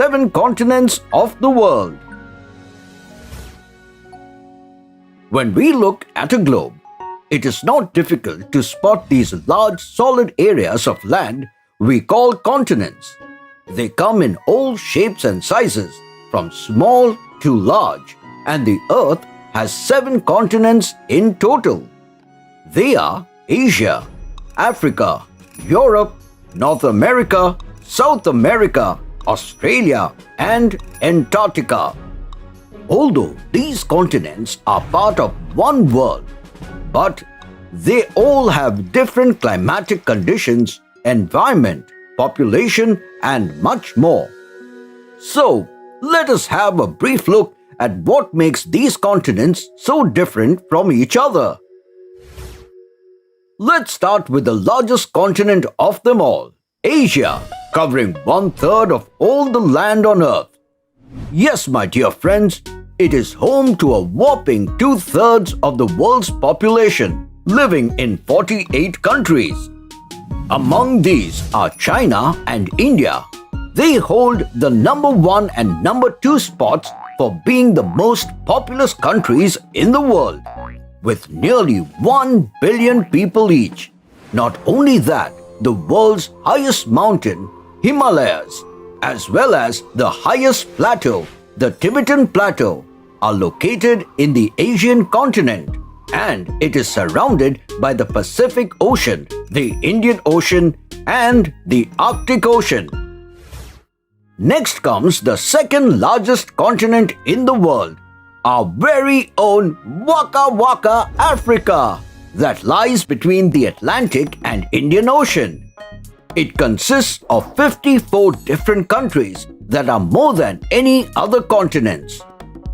7 continents of the world. When we look at a globe, it is not difficult to spot these large solid areas of land we call continents. They come in all shapes and sizes, from small to large, and the Earth has 7 continents in total. They are Asia, Africa, Europe, North America, South America, Australia, and Antarctica. Although these continents are part of one world, but they all have different climatic conditions, environment, population, and much more. So, let us have a brief look at what makes these continents so different from each other. Let's start with the largest continent of them all, Asia, covering 1/3 of all the land on Earth. Yes, my dear friends, it is home to a whopping 2/3 of the world's population, living in 48 countries. Among these are China and India. They hold the number 1 and number 2 spots for being the most populous countries in the world, with nearly 1 billion people each. Not only that, the world's highest mountain, Himalayas, as well as the highest plateau, the Tibetan Plateau, are located in the Asian continent, and it is surrounded by the Pacific Ocean, the Indian Ocean, and the Arctic Ocean. Next comes the second largest continent in the world, our very own Waka Waka Africa, that lies between the Atlantic and Indian Ocean. It consists of 54 different countries that are more than any other continents.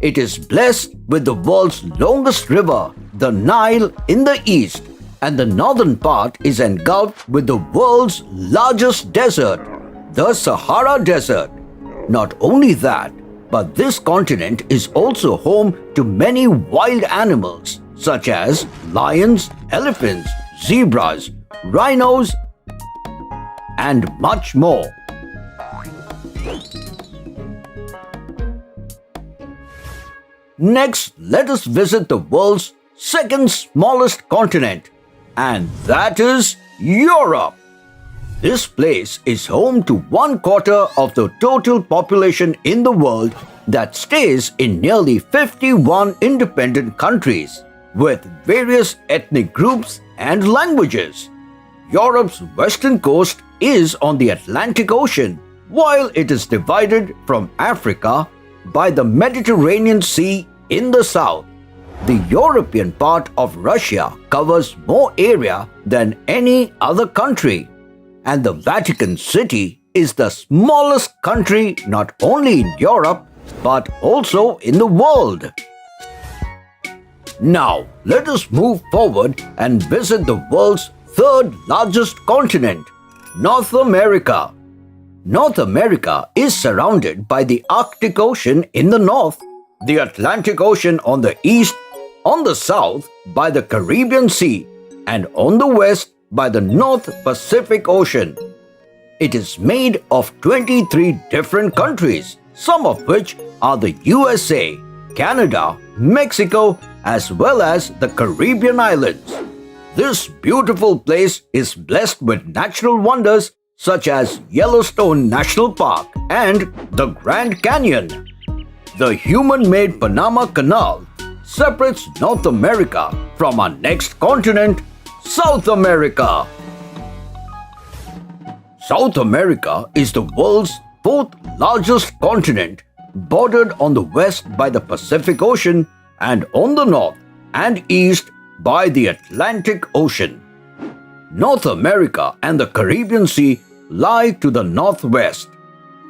It is blessed with the world's longest river, the Nile, in the east, and the northern part is engulfed with the world's largest desert, the Sahara Desert. Not only that, but this continent is also home to many wild animals such as lions, elephants, zebras, rhinos, and much more. Next, let us visit the world's second smallest continent, and that is Europe. This place is home to 1/4 of the total population in the world that stays in nearly 51 independent countries with various ethnic groups and languages. Europe's western coast is on the Atlantic Ocean, while it is divided from Africa by the Mediterranean Sea in the south. The European part of Russia covers more area than any other country, and the Vatican City is the smallest country not only in Europe but also in the world. Now, let us move forward and visit the world's third largest continent, North America. North America is surrounded by the Arctic Ocean in the north, the Atlantic Ocean on the east, on the south by the Caribbean Sea, and on the west by the North Pacific Ocean. It is made of 23 different countries, some of which are the USA, Canada, Mexico, as well as the Caribbean islands. This beautiful place is blessed with natural wonders such as Yellowstone National Park and the Grand Canyon. The human-made Panama Canal separates North America from our next continent, South America. South America is the world's fourth largest continent, bordered on the west by the Pacific Ocean and on the north and east by the Atlantic Ocean. North America and the Caribbean Sea lie to the northwest.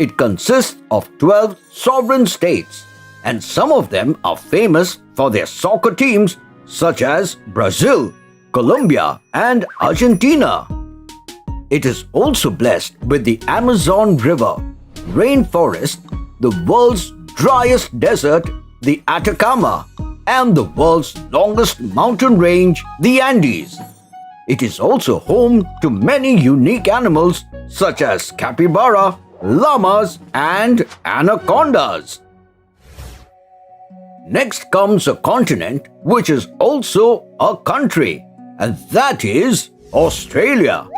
It consists of 12 sovereign states, and some of them are famous for their soccer teams such as Brazil, Colombia, and Argentina. It is also blessed with the Amazon River, rainforest, the world's driest desert, the Atacama, and the world's longest mountain range, the Andes. It is also home to many unique animals such as capybara, llamas, and anacondas. Next comes a continent which is also a country, and that is Australia.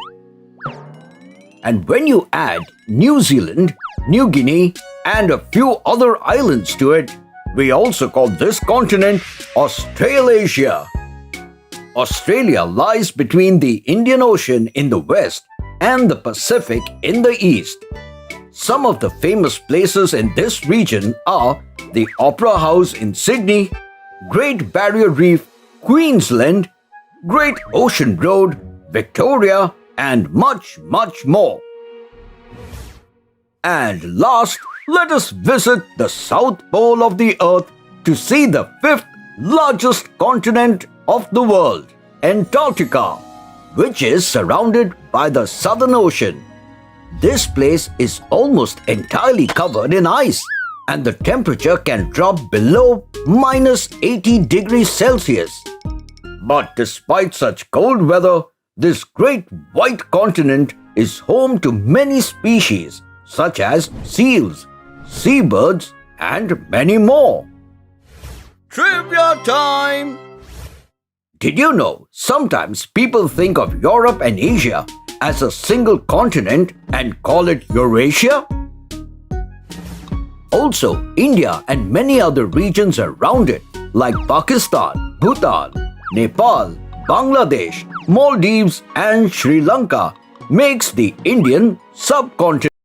And when you add New Zealand, New Guinea, and a few other islands to it, we also call this continent Australasia. Australia lies between the Indian Ocean in the west and the Pacific in the east. Some of the famous places in this region are the Opera House in Sydney, Great Barrier Reef, Queensland, Great Ocean Road, Victoria, and much, much more. And last, let us visit the South Pole of the Earth to see the fifth largest continent of the world, Antarctica, which is surrounded by the Southern Ocean. This place is almost entirely covered in ice, and the temperature can drop below minus 80 degrees Celsius. But despite such cold weather, this great white continent is home to many species such as seals, seabirds, and many more. Trivia time! Did you know sometimes people think of Europe and Asia as a single continent and call it Eurasia? Also, India and many other regions around it, like Pakistan, Bhutan, Nepal, Bangladesh, Maldives, and Sri Lanka, makes the Indian subcontinent.